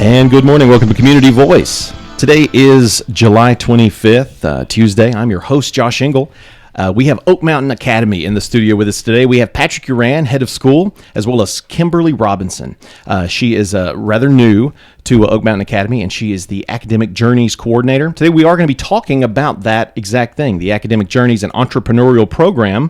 And good morning. Welcome to Community Voice. Today is July 25th, Tuesday. I'm your host, Josh Engel. We have Oak Mountain Academy in the studio with us today. We have Patrick Yuran, head of school, as well as Kimberly Robinson. She is rather new to Oak Mountain Academy, and she is the Academic Journeys Coordinator. Today we are going to be talking about that exact thing, the Academic Journeys and Entrepreneurial Program.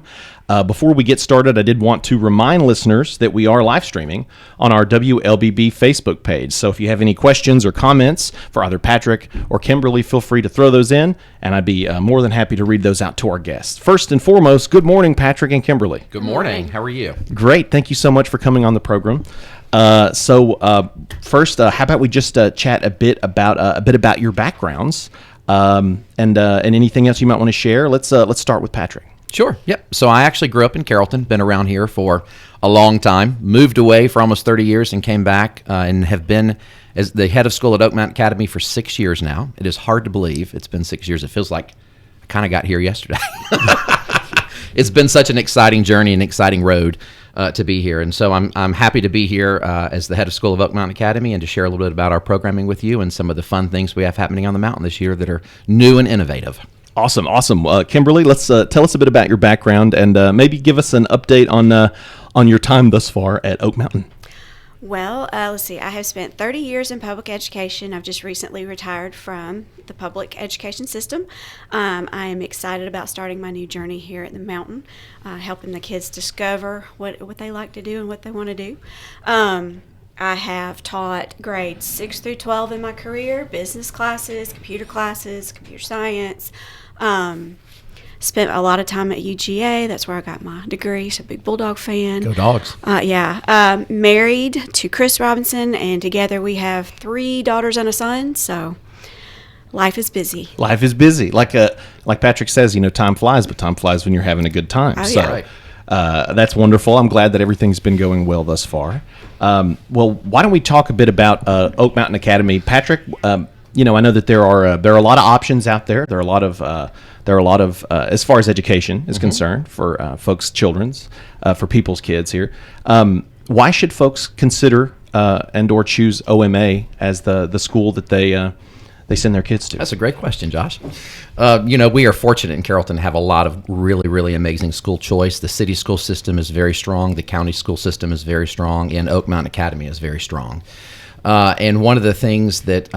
Before we get started, I did want to remind listeners that we are live streaming on our WLBB Facebook page. So if you have any questions or comments for either Patrick or Kimberly, feel free to throw those in, and I'd be more than happy to read those out to our guests. First and foremost, good morning, Patrick and Kimberly. Good morning. How are you? Great. Thank you so much for coming on the program. First, how about we just chat a bit about your backgrounds and anything else you might want to share. Let's start with Patrick. Sure. Yep. So I actually grew up in Carrollton, been around here for a long time, moved away for almost 30 years and came back and have been as the head of school at Oak Mountain Academy for 6 years now. It is hard to believe it's been 6 years. It feels like I kind of got here yesterday. It's been such an exciting journey and exciting road to be here. And so I'm happy to be here as the head of school of Oak Mountain Academy and to share a little bit about our programming with you and some of the fun things we have happening on the mountain this year that are new and innovative. Awesome. Kimberly, let's tell us a bit about your background and maybe give us an update on your time thus far at Oak Mountain. Well, let's see. I have spent 30 years in public education. I've just recently retired from the public education system. I am excited about starting my new journey here at the mountain, helping the kids discover what they like to do and what they want to do. I have taught grades 6 through 12 in my career, business classes, computer science. Spent a lot of time at UGA. That's where I got my degree. So big Bulldog fan. Go Dogs. Married to Chris Robinson, and together we have 3 daughters and a son. So life is busy. Life is busy. Like Patrick says, time flies, but time flies when you're having a good time. Oh, so yeah. Right. That's wonderful. I'm glad that everything's been going well thus far. Well, why don't we talk a bit about Oak Mountain Academy, Patrick? I know that there are a lot of options out there. There are a lot of as far as education is concerned for children's for people's kids here. Why should folks consider and or choose OMA as the school that they send their kids to? That's a great question, Josh. We are fortunate in Carrollton to have a lot of really, really amazing school choice. The city school system is very strong. The county school system is very strong. And Oak Mountain Academy is very strong. And one of the things that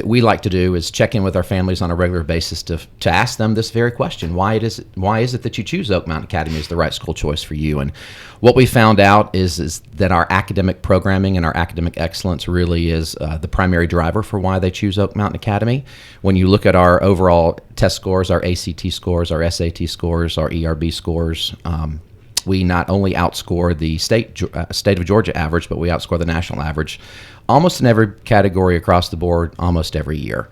we like to do is check in with our families on a regular basis to ask them this very question: Why is it that you choose Oak Mountain Academy as the right school choice for you? And what we found out is that our academic programming and our academic excellence really is the primary driver for why they choose Oak Mountain Academy. When you look at our overall test scores, our ACT scores, our SAT scores, our ERB scores, we not only outscore the state of Georgia average, but we outscore the national average almost in every category across the board, almost every year.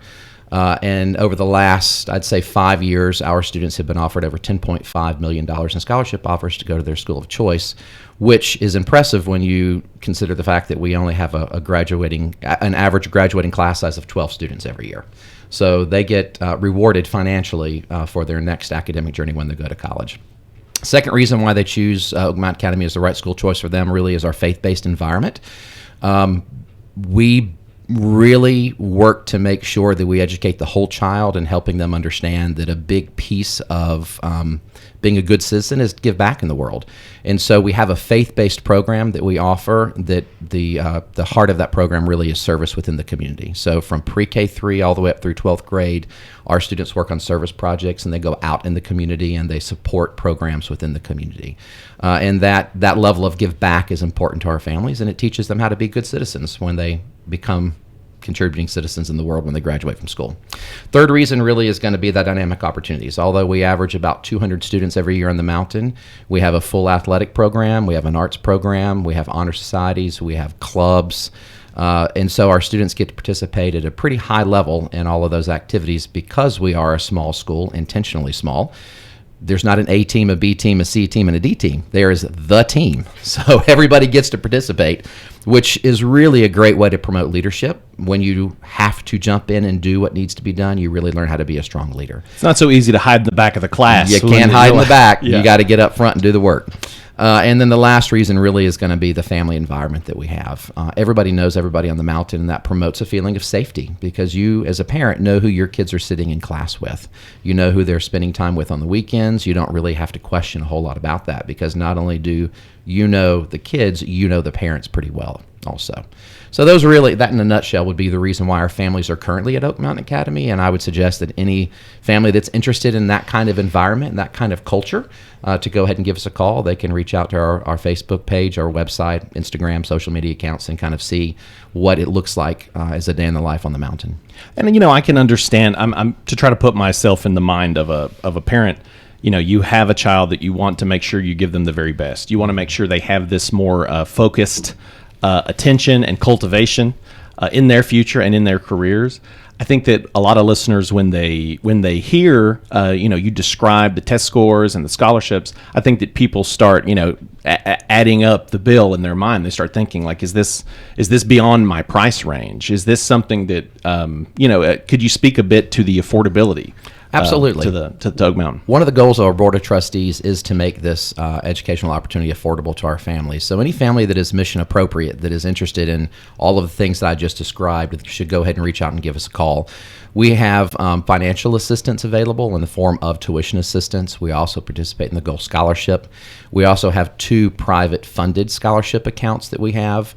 And over the last, I'd say 5 years, our students have been offered over $10.5 million in scholarship offers to go to their school of choice, which is impressive when you consider the fact that we only have an average graduating class size of 12 students every year. So they get rewarded financially for their next academic journey when they go to college. Second reason why they choose Oak Mountain Academy as the right school choice for them really is our faith-based environment. We really work to make sure that we educate the whole child and helping them understand that a big piece of being a good citizen is to give back in the world. And so we have a faith-based program that we offer that the heart of that program really is service within the community. So from pre-K3 all the way up through 12th grade, our students work on service projects and they go out in the community and they support programs within the community. And that level of give back is important to our families, and it teaches them how to be good citizens when they become contributing citizens in the world when they graduate from school. Third reason really is going to be the dynamic opportunities. Although we average about 200 students every year on the mountain, we have a full athletic program, we have an arts program, we have honor societies, we have clubs, and so our students get to participate at a pretty high level in all of those activities because we are a small school, intentionally small. There's not an A team, a B team, a C team, and a D team. There is the team. So everybody gets to participate, which is really a great way to promote leadership. When you have to jump in and do what needs to be done, you really learn how to be a strong leader. It's not so easy to hide in the back of the class. You can't hide in the back. Yeah. You got to get up front and do the work. And then the last reason really is going to be the family environment that we have. Everybody knows everybody on the mountain, and that promotes a feeling of safety because you, as a parent, know who your kids are sitting in class with. You know who they're spending time with on the weekends. You don't really have to question a whole lot about that because not only do you know the kids, you know the parents pretty well also. So those really, that in a nutshell would be the reason why our families are currently at Oak Mountain Academy, and I would suggest that any family that's interested in that kind of environment and that kind of culture to go ahead and give us a call. They can reach out to our Facebook page, our website, Instagram, social media accounts, and kind of see what it looks like as a day in the life on the mountain. And I can understand. I'm to try to put myself in the mind of a parent. You have a child that you want to make sure you give them the very best. You want to make sure they have this more focused attention and cultivation in their future and in their careers. I think that a lot of listeners, when they hear, you describe the test scores and the scholarships, I think that people start, adding up the bill in their mind. They start thinking like, is this beyond my price range? Is this something that, could you speak a bit to the affordability? Absolutely. To Oak Mountain. One of the goals of our Board of Trustees is to make this educational opportunity affordable to our families. So any family that is mission appropriate, that is interested in all of the things that I just described, should go ahead and reach out and give us a call. We have financial assistance available in the form of tuition assistance. We also participate in the Gold Scholarship. We also have 2 private funded scholarship accounts that we have.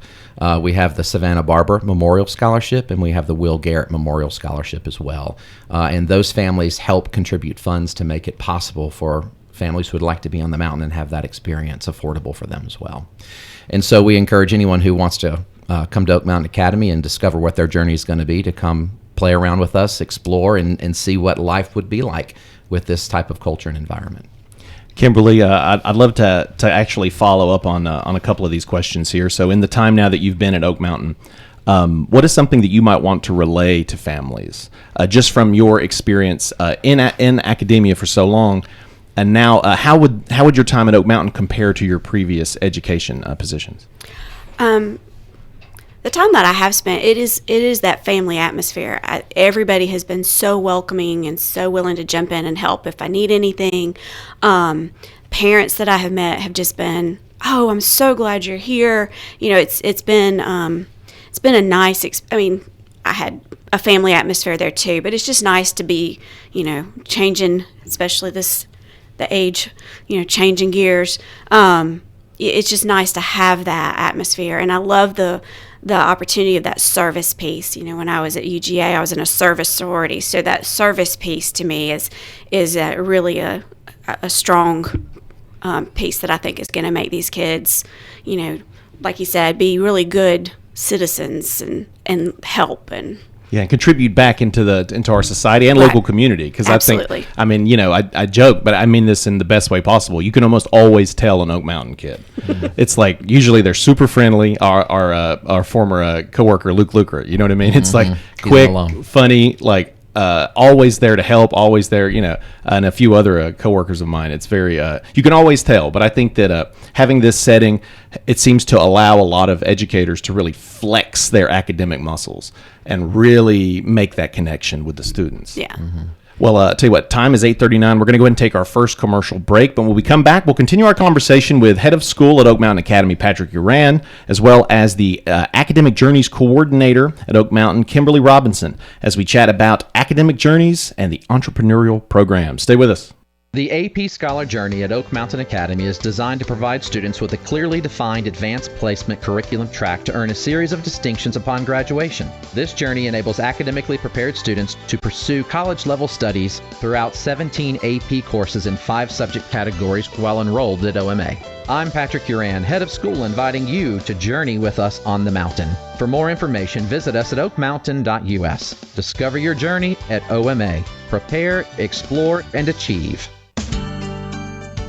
We have the Savannah Barber Memorial Scholarship, and we have the Will Garrett Memorial Scholarship as well. And those families help contribute funds to make it possible for families who would like to be on the mountain and have that experience affordable for them as well. And so we encourage anyone who wants to come to Oak Mountain Academy and discover what their journey is going to be to come play around with us, explore, and see what life would be like with this type of culture and environment. Kimberly, I'd love to actually follow up on a couple of these questions here. So in the time now that you've been at Oak Mountain, what is something that you might want to relay to families, just from your experience in academia for so long, and now how would your time at Oak Mountain compare to your previous education positions? The time that I have spent, it is that family atmosphere. Everybody has been so welcoming and so willing to jump in and help if I need anything. Parents that I have met have just been, oh, I'm so glad you're here. It's been a nice. I had a family atmosphere there too, but it's just nice to be, changing, especially the age, changing gears. It's just nice to have that atmosphere, and I love the opportunity of that service piece. When I was at UGA, I was in a service sorority, so that service piece to me is really a strong piece that I think is going to make these kids, like you said, be really good citizens and help and. Yeah, and contribute back into our society and local community. Because I I joke, but I mean this in the best way possible. You can almost always tell an Oak Mountain kid. Mm-hmm. It's like usually they're super friendly. Our former coworker Luke Luker, you know what I mean? Mm-hmm. It's like quick, funny, like always there to help, always there. And a few other coworkers of mine. It's very you can always tell. But I think that having this setting, it seems to allow a lot of educators to really flex their academic muscles and really make that connection with the students. Yeah. Mm-hmm. Well, I'll tell you what, time is 8:39. We're going to go ahead and take our first commercial break. But when we come back, we'll continue our conversation with Head of School at Oak Mountain Academy, Patrick Yuran, as well as the Academic Journeys Coordinator at Oak Mountain, Kimberly Robinson, as we chat about academic journeys and the entrepreneurial program. Stay with us. The AP Scholar Journey at Oak Mountain Academy is designed to provide students with a clearly defined advanced placement curriculum track to earn a series of distinctions upon graduation. This journey enables academically prepared students to pursue college-level studies throughout 17 AP courses in 5 subject categories while enrolled at OMA. I'm Patrick Yuran, Head of School, inviting you to journey with us on the mountain. For more information, visit us at oakmountain.us. Discover your journey at OMA. Prepare, explore, and achieve.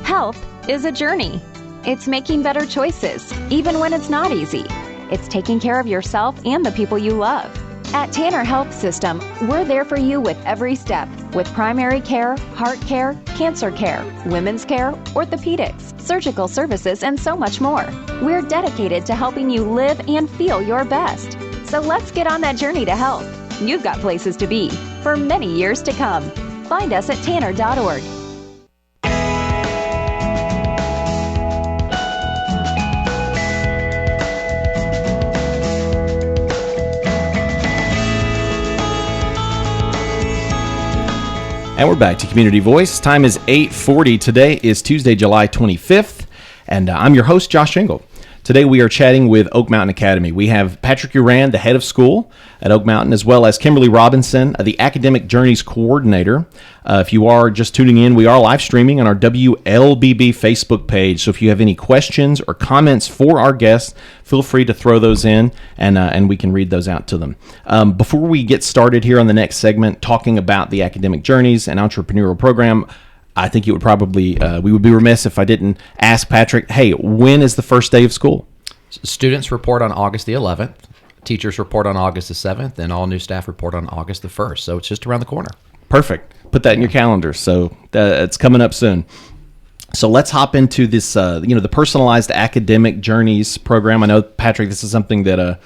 Health is a journey. It's making better choices, even when it's not easy. It's taking care of yourself and the people you love. At Tanner Health System, we're there for you with every step, with primary care, heart care, cancer care, women's care, orthopedics, surgical services, and so much more. We're dedicated to helping you live and feel your best. So let's get on that journey to health. You've got places to be for many years to come. Find us at tanner.org. And we're back to Community Voice. Time is 8:40. Today is Tuesday, July 25th, and I'm your host, Josh Engel. Today we are chatting with Oak Mountain Academy. We have Patrick Yuran, the head of school at Oak Mountain, as well as Kimberly Robinson, the Academic Journeys Coordinator. If you are just tuning in, we are live streaming on our WLBB Facebook page. So if you have any questions or comments for our guests, feel free to throw those in, and we can read those out to them. Before we get started here on the next segment, talking about the Academic Journeys and Entrepreneurial Program, I think it would probably, we would be remiss if I didn't ask Patrick, hey, when is the first day of school? Students report on August the 11th, teachers report on August the 7th, and all new staff report on August the 1st. So it's just around the corner. Perfect. Put that in your calendar. So it's coming up soon. So let's hop into this, the Personalized Academic Journeys program. I know, Patrick, this is something that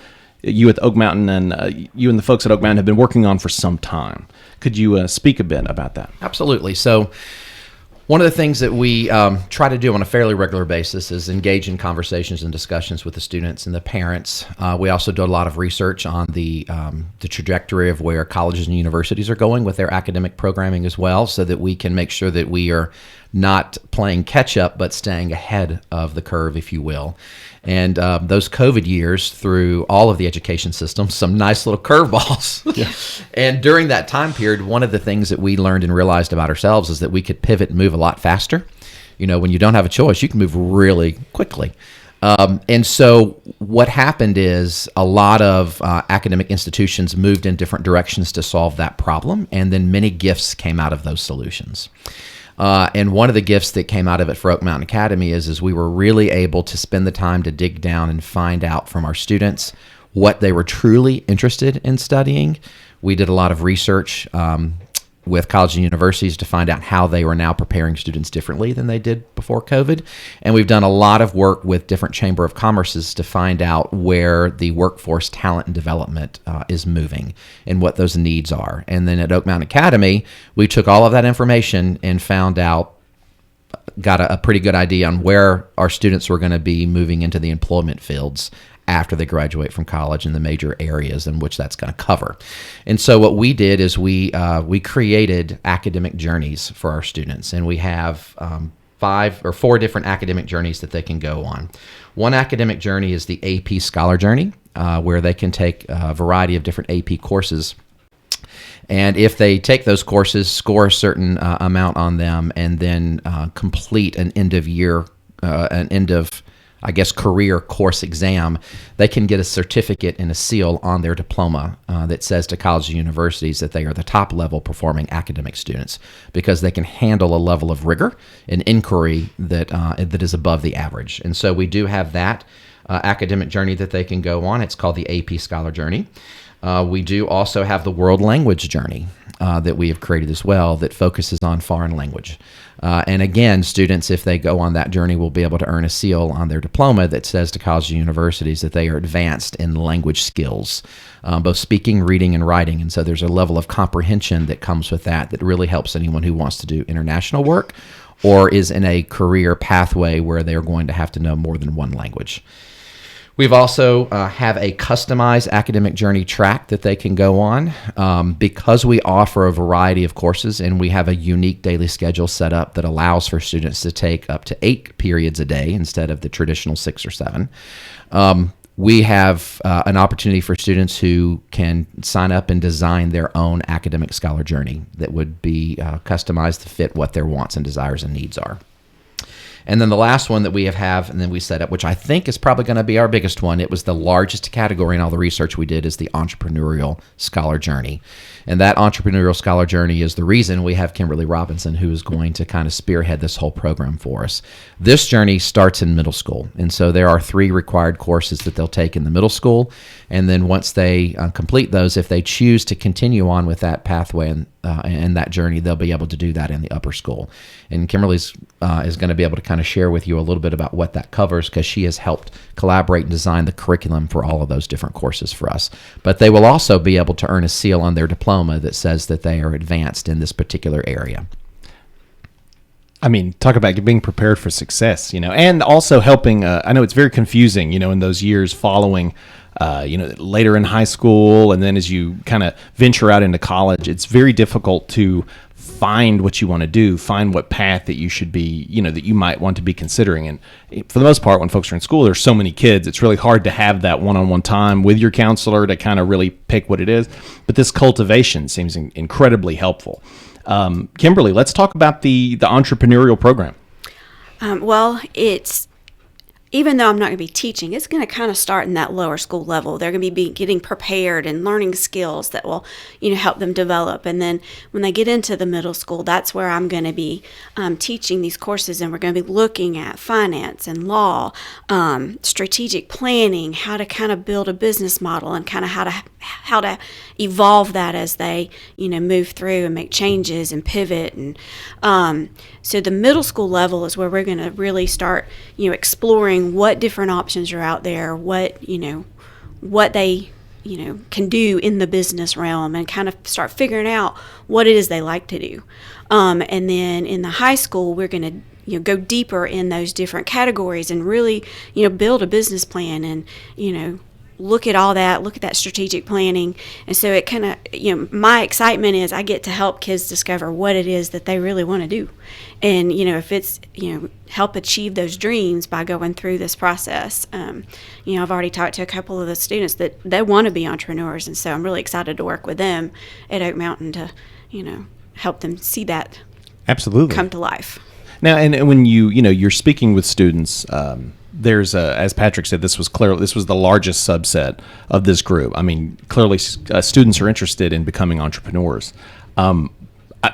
you at Oak Mountain and you and the folks at Oak Mountain have been working on for some time. Could you speak a bit about that? Absolutely. So one of the things that we try to do on a fairly regular basis is engage in conversations and discussions with the students and the parents. We also do a lot of research on the trajectory of where colleges and universities are going with their academic programming as well, so that we can make sure that we are not playing catch up, but staying ahead of the curve, if you will. And those COVID years through all of the education systems, some nice little curveballs. Yeah. And during that time period, one of the things that we learned and realized about ourselves is that we could pivot and move a lot faster. You know, when you don't have a choice, you can move really quickly. And so what happened is a lot of academic institutions moved in different directions to solve that problem, and then many gifts came out of those solutions. And one of the gifts that came out of it for Oak Mountain Academy is we were really able to spend the time to dig down and find out from our students what they were truly interested in studying. We did a lot of research with colleges and universities to find out how they were now preparing students differently than they did before COVID. And we've done a lot of work with different Chamber of Commerces to find out where the workforce talent and development is moving and what those needs are. And then at Oak Mountain Academy, we took all of that information and got a pretty good idea on where our students were going to be moving into the employment fields after they graduate from college in the major areas in which that's going to cover. And so what we did is we created academic journeys for our students, and we have 5 or 4 different academic journeys that they can go on. One academic journey is the AP Scholar Journey, where they can take a variety of different AP courses. And if they take those courses, score a certain amount on them, and then complete an career course exam, they can get a certificate and a seal on their diploma that says to colleges and universities that they are the top level performing academic students, because they can handle a level of rigor and inquiry that is above the average. And so we do have that academic journey that they can go on. It's called the AP Scholar Journey. We do also have the World Language Journey that we have created as well, that focuses on foreign language. And again, students, if they go on that journey, will be able to earn a seal on their diploma that says to colleges and universities that they are advanced in language skills, both speaking, reading, and writing. And so there's a level of comprehension that comes with that really helps anyone who wants to do international work or is in a career pathway where they're going to have to know more than one language. We've also have a customized academic journey track that they can go on because we offer a variety of courses, and we have a unique daily schedule set up that allows for students to take up to 8 periods a day instead of the traditional 6 or 7. We have an opportunity for students who can sign up and design their own academic scholar journey that would be customized to fit what their wants and desires and needs are. And then the last one that we have and then we set up, which I think is probably going to be our biggest one, it was the largest category in all the research we did, is the Entrepreneurial Scholar Journey. And that Entrepreneurial Scholar Journey is the reason we have Kimberly Robinson, who is going to kind of spearhead this whole program for us. This journey starts in middle school. And so there are 3 required courses that they'll take in the middle school. And then once they complete those, if they choose to continue on with that pathway and that journey, they'll be able to do that in the upper school. And Kimberly's is going to be able to kind of share with you a little bit about what that covers, because she has helped collaborate and design the curriculum for all of those different courses for us. But they will also be able to earn a seal on their diploma that says that they are advanced in this particular area. I mean, talk about being prepared for success, and also helping. I know it's very confusing, in those years following, later in high school, and then as you kind of venture out into college, it's very difficult to find what you want to do, find what path that you should be, that you might want to be considering. And for the most part, when folks are in school, there's so many kids, it's really hard to have that one-on-one time with your counselor to kind of really pick what it is. But this cultivation seems incredibly helpful. Kimberly, let's talk about the entrepreneurial program. Well, even though I'm not going to be teaching, it's going to kind of start in that lower school level. They're going to be getting prepared and learning skills that will, help them develop. And then when they get into the middle school, that's where I'm going to be teaching these courses, and we're going to be looking at finance and law, strategic planning, how to kind of build a business model, and kind of how to evolve that as they, move through and make changes and pivot. And so the middle school level is where we're going to really start, exploring what different options are out there, what they, can do in the business realm, and kind of start figuring out what it is they like to do. And then in the high school, we're going to, go deeper in those different categories and really, build a business plan and, look at all that, look at that strategic planning. And so it kind of, my excitement is I get to help kids discover what it is that they really want to do. And, if it's, help achieve those dreams by going through this process. I've already talked to a couple of the students that they want to be entrepreneurs. And so I'm really excited to work with them at Oak Mountain to, help them see that absolutely come to life. Now, and when you're speaking with students, there's as Patrick said, this was the largest subset of this group. I mean, clearly students are interested in becoming entrepreneurs.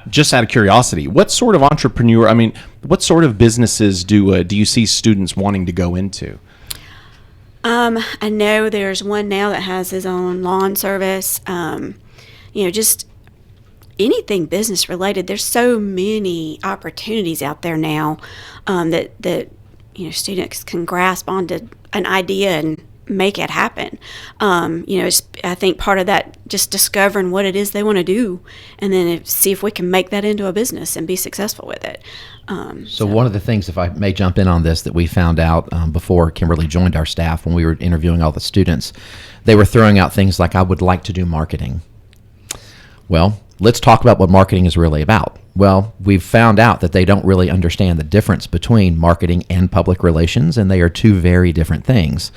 Just out of curiosity, what sort of what sort of businesses do you see students wanting to go into? I know there's one now that has his own lawn service. Just anything business related. There's so many opportunities out there now that students can grasp onto an idea and make it happen. I think part of that just discovering what it is they want to do, and then see if we can make that into a business and be successful with it. So one of the things, if I may jump in on this, that we found out before Kimberly joined our staff, when we were interviewing all the students, they were throwing out things like, I would like to do marketing. Well, let's talk about what marketing is really about. Well, we've found out that they don't really understand the difference between marketing and public relations, and they are two very different things.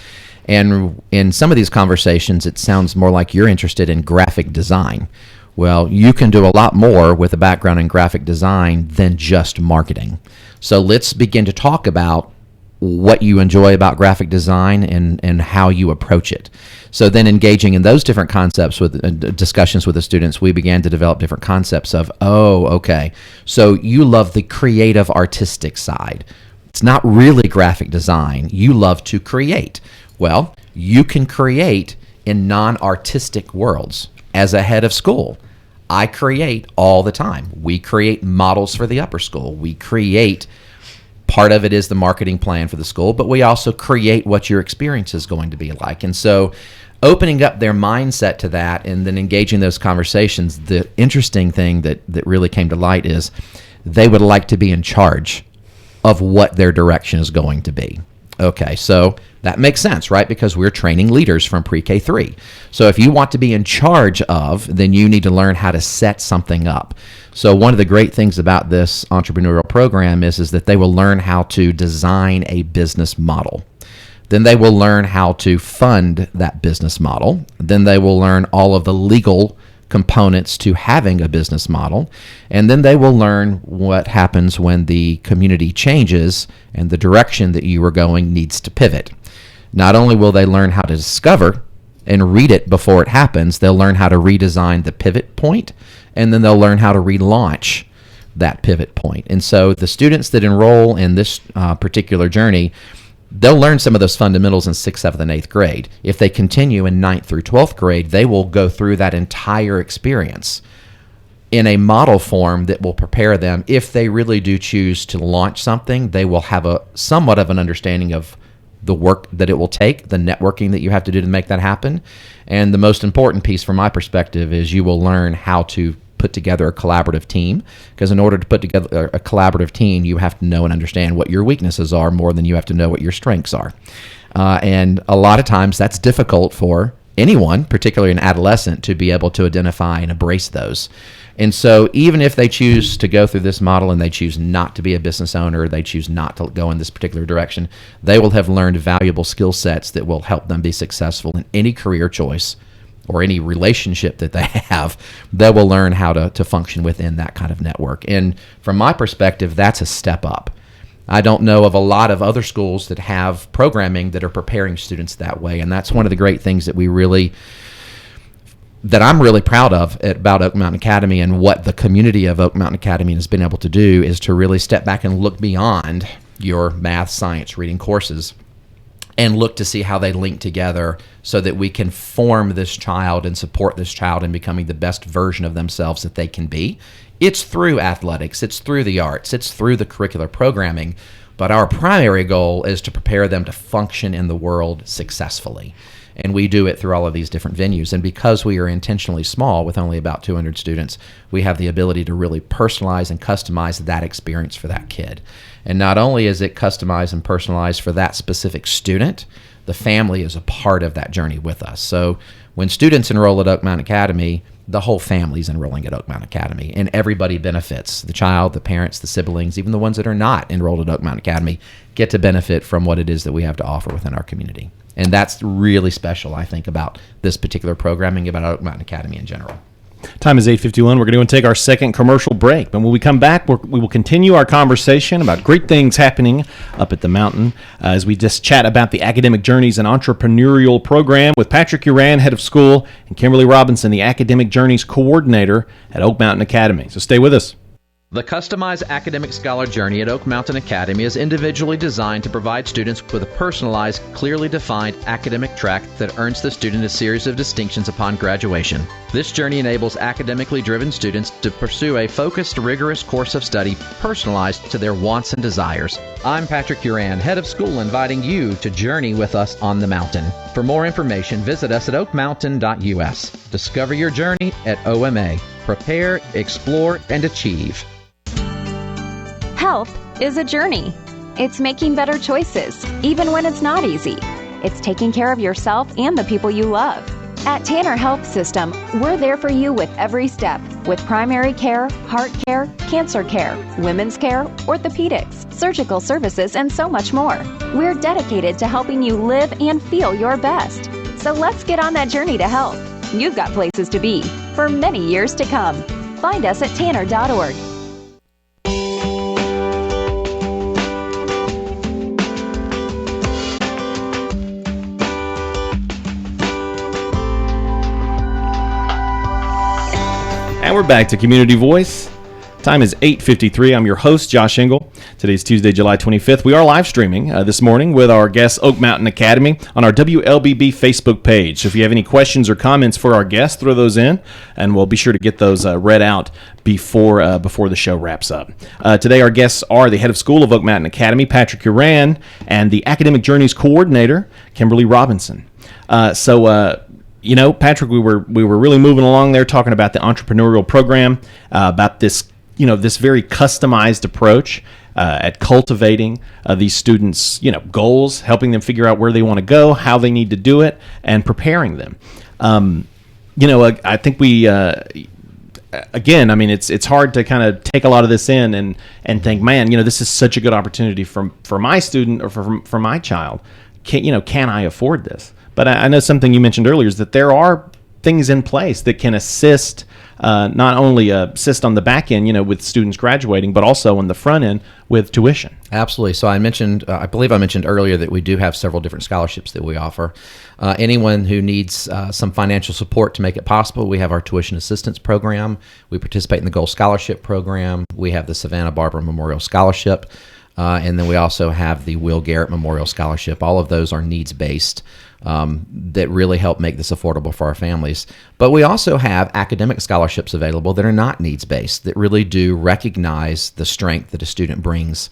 And in some of these conversations, it sounds more like you're interested in graphic design. Well, you can do a lot more with a background in graphic design than just marketing. So let's begin to talk about what you enjoy about graphic design and how you approach it. So then, engaging in those different concepts with discussions with the students, we began to develop different concepts of, okay, so you love the creative artistic side. It's not really graphic design. You love to create. Well, you can create in non-artistic worlds. As a head of school, I create all the time. We create models for the upper school. We create, part of it is the marketing plan for the school, but we also create what your experience is going to be like. And so opening up their mindset to that and then engaging those conversations, the interesting thing that really came to light is they would like to be in charge of what their direction is going to be. Okay, so that makes sense, right? Because we're training leaders from pre-K 3. So if you want to be in charge of, then you need to learn how to set something up. So one of the great things about this entrepreneurial program is that they will learn how to design a business model. Then they will learn how to fund that business model. Then they will learn all of the legal components to having a business model. And then they will learn what happens when the community changes and the direction that you are going needs to pivot. Not only will they learn how to discover and read it before it happens, they'll learn how to redesign the pivot point, and then they'll learn how to relaunch that pivot point. And so the students that enroll in this particular journey, they'll learn some of those fundamentals in 6th, 7th, and 8th grade. If they continue in 9th through 12th grade, they will go through that entire experience in a model form that will prepare them. If they really do choose to launch something, they will have a somewhat of an understanding of the work that it will take, the networking that you have to do to make that happen. And the most important piece from my perspective is you will learn how to put together a collaborative team, because in order to put together a collaborative team, you have to know and understand what your weaknesses are more than you have to know what your strengths are. And a lot of times that's difficult for anyone, particularly an adolescent, to be able to identify and embrace those. And so even if they choose to go through this model and they choose not to be a business owner, they choose not to go in this particular direction, they will have learned valuable skill sets that will help them be successful in any career choice or any relationship that they have. They will learn how to function within that kind of network. And from my perspective, that's a step up. I don't know of a lot of other schools that have programming that are preparing students that way. And that's one of the great things that I'm really proud of about Oak Mountain Academy, and what the community of Oak Mountain Academy has been able to do is to really step back and look beyond your math, science, reading courses and look to see how they link together so that we can form this child and support this child in becoming the best version of themselves that they can be. It's through athletics, it's through the arts, it's through the curricular programming, but our primary goal is to prepare them to function in the world successfully. And we do it through all of these different venues. And because we are intentionally small with only about 200 students, we have the ability to really personalize and customize that experience for that kid. And not only is it customized and personalized for that specific student, the family is a part of that journey with us. So when students enroll at Oak Mountain Academy, the whole family's enrolling at Oak Mountain Academy, and everybody benefits. The child, the parents, the siblings, even the ones that are not enrolled at Oak Mountain Academy get to benefit from what it is that we have to offer within our community. And that's really special, I think, about this particular programming, about Oak Mountain Academy in general. Time is 8:51. We're going to take our second commercial break. But when we come back, we will continue our conversation about great things happening up at the mountain as we just chat about the Academic Journeys and Entrepreneurial Program with Patrick Yuran, head of school, and Kimberly Robinson, the Academic Journeys coordinator at Oak Mountain Academy. So stay with us. The customized academic scholar journey at Oak Mountain Academy is individually designed to provide students with a personalized, clearly defined academic track that earns the student a series of distinctions upon graduation. This journey enables academically driven students to pursue a focused, rigorous course of study personalized to their wants and desires. I'm Patrick Yuran, head of school, inviting you to journey with us on the mountain. For more information, visit us at oakmountain.us. Discover your journey at OMA. Prepare, explore, and achieve. Health is a journey. It's making better choices, even when it's not easy. It's taking care of yourself and the people you love. At Tanner Health System, we're there for you with every step, with primary care, heart care, cancer care, women's care, orthopedics, surgical services, and so much more. We're dedicated to helping you live and feel your best. So let's get on that journey to health. You've got places to be for many years to come. Find us at tanner.org. And we're back to Community Voice. Time is 8:53. I'm your host, Josh Engel. Today's Tuesday, July 25th. We are live streaming this morning with our guest, Oak Mountain Academy, on our WLBB Facebook page. So if you have any questions or comments for our guests, throw those in, and we'll be sure to get those read out before the show wraps up. Today, our guests are the head of school of Oak Mountain Academy, Patrick Yuran, and the Academic Journeys coordinator, Kimberly Robinson. Patrick, we were really moving along there talking about the entrepreneurial program, about this very customized approach at cultivating these students' goals, helping them figure out where they want to go, how they need to do it, and preparing them. I think we. Again, I mean, it's hard to kind of take a lot of this in and think, man, this is such a good opportunity for my student or for my child. Can I afford this? But I know something you mentioned earlier is that there are things in place that can assist, not only assist on the back end, with students graduating, but also on the front end with tuition. Absolutely. So I believe I mentioned earlier that we do have several different scholarships that we offer. Anyone who needs some financial support to make it possible, we have our tuition assistance program. We participate in the Gold Scholarship program. We have the Savannah Barber Memorial Scholarship. And then we also have the Will Garrett Memorial Scholarship. All of those are needs-based that really help make this affordable for our families. But we also have academic scholarships available that are not needs-based, that really do recognize the strength that a student brings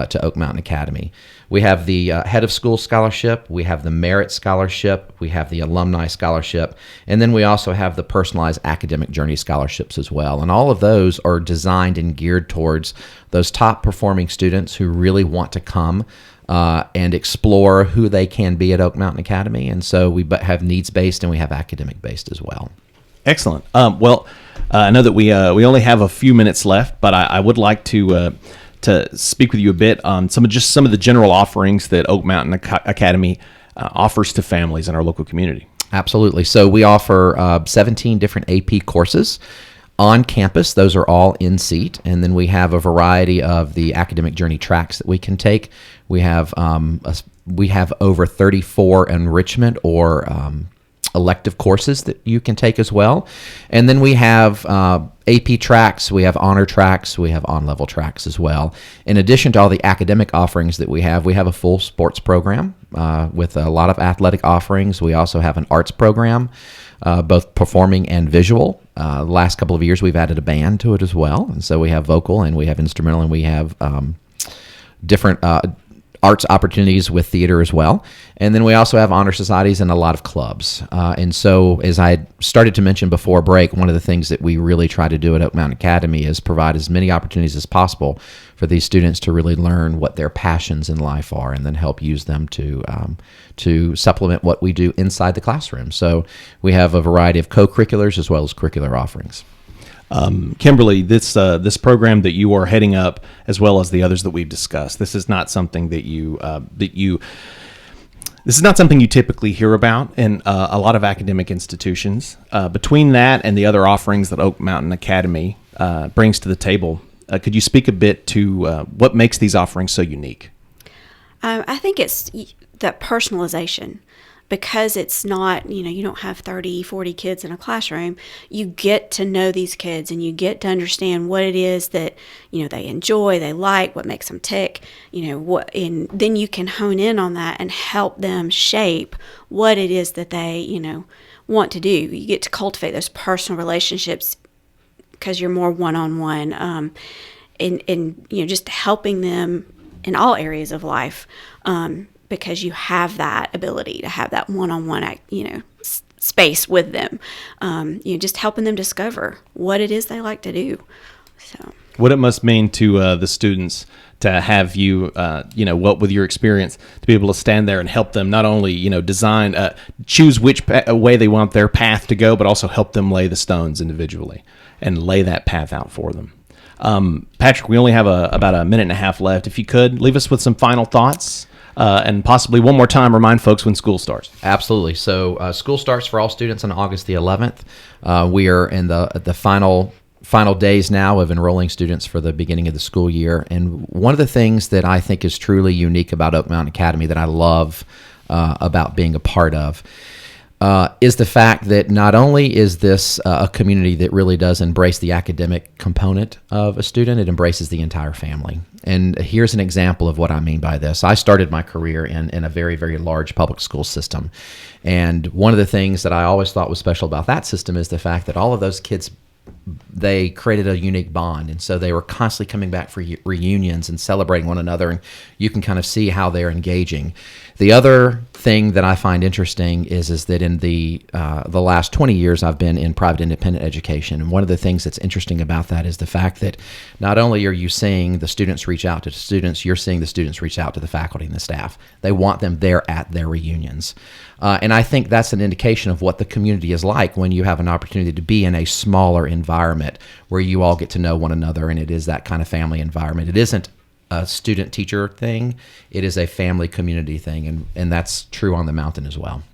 to Oak Mountain Academy. We have the Head of School Scholarship, we have the Merit Scholarship, we have the Alumni Scholarship, and then we also have the Personalized Academic Journey Scholarships as well. And all of those are designed and geared towards those top-performing students who really want to come and explore who they can be at Oak Mountain Academy. And so we have needs-based and we have academic-based as well. Excellent. I know that we only have a few minutes left, but I would like to speak with you a bit on some of the general offerings that Oak Mountain Academy offers to families in our local community. Absolutely. So we offer 17 different AP courses on campus. Those are all in seat, and then we have a variety of the academic journey tracks that we can take. We have over 34 enrichment or elective courses that you can take as well. And then we have AP tracks, we have honor tracks, we have on-level tracks as well. In addition to all the academic offerings that we have a full sports program with a lot of athletic offerings. We also have an arts program, both performing and visual. The last couple of years we've added a band to it as well. And so we have vocal and we have instrumental and we have different arts opportunities with theater as well. And then we also have honor societies and a lot of clubs. And so as I started to mention before break, one of the things that we really try to do at Oak Mountain Academy is provide as many opportunities as possible for these students to really learn what their passions in life are and then help use them to supplement what we do inside the classroom. So we have a variety of co-curriculars as well as curricular offerings. Kimberly, this program that you are heading up, as well as the others that we've discussed, this is not something this is not something you typically hear about in a lot of academic institutions. Between that and the other offerings that Oak Mountain Academy brings to the table, could you speak a bit to what makes these offerings so unique? I think it's that personalization. Because it's not, you don't have 30, 40 kids in a classroom, you get to know these kids and you get to understand what it is that, they enjoy, they like, what makes them tick, and then you can hone in on that and help them shape what it is that they, want to do. You get to cultivate those personal relationships because you're more one-on-one, and just helping them in all areas of life, because you have that ability to have that one-on-one, space with them, just helping them discover what it is they like to do. So, what it must mean to the students to have you, what with your experience, to be able to stand there and help them not only, design, choose which way they want their path to go, but also help them lay the stones individually and lay that path out for them. Patrick, we only have about a minute and a half left. If you could, leave us with some final thoughts. And possibly one more time, remind folks when school starts. Absolutely. So school starts for all students on August the 11th. We are in the final days now of enrolling students for the beginning of the school year. And one of the things that I think is truly unique about Oak Mountain Academy that I love about being a part of is the fact that not only is this a community that really does embrace the academic component of a student, it embraces the entire family. And here's an example of what I mean by this. I started my career in a very, very large public school system. And one of the things that I always thought was special about that system is the fact that all of those kids, they created a unique bond. And so they were constantly coming back for reunions and celebrating one another. And you can kind of see how they're engaging. The other thing that I find interesting is that in the last 20 years I've been in private independent education, and one of the things that's interesting about that is the fact that not only are you seeing the students reach out to the students, you're seeing the students reach out to the faculty and the staff. They want them there at their reunions. And I think that's an indication of what the community is like when you have an opportunity to be in a smaller environment where you all get to know one another, and it is that kind of family environment. It isn't a student-teacher thing. It is a family community thing, and that's true on the mountain as well.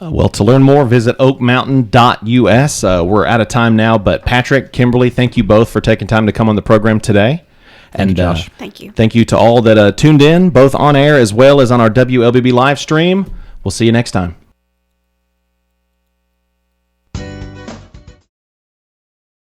Well, to learn more, visit oakmountain.us. We're out of time now, but Patrick, Kimberly, thank you both for taking time to come on the program today. Thank you, Josh. Thank you. Thank you to all that tuned in, both on air as well as on our WLBB live stream. We'll see you next time.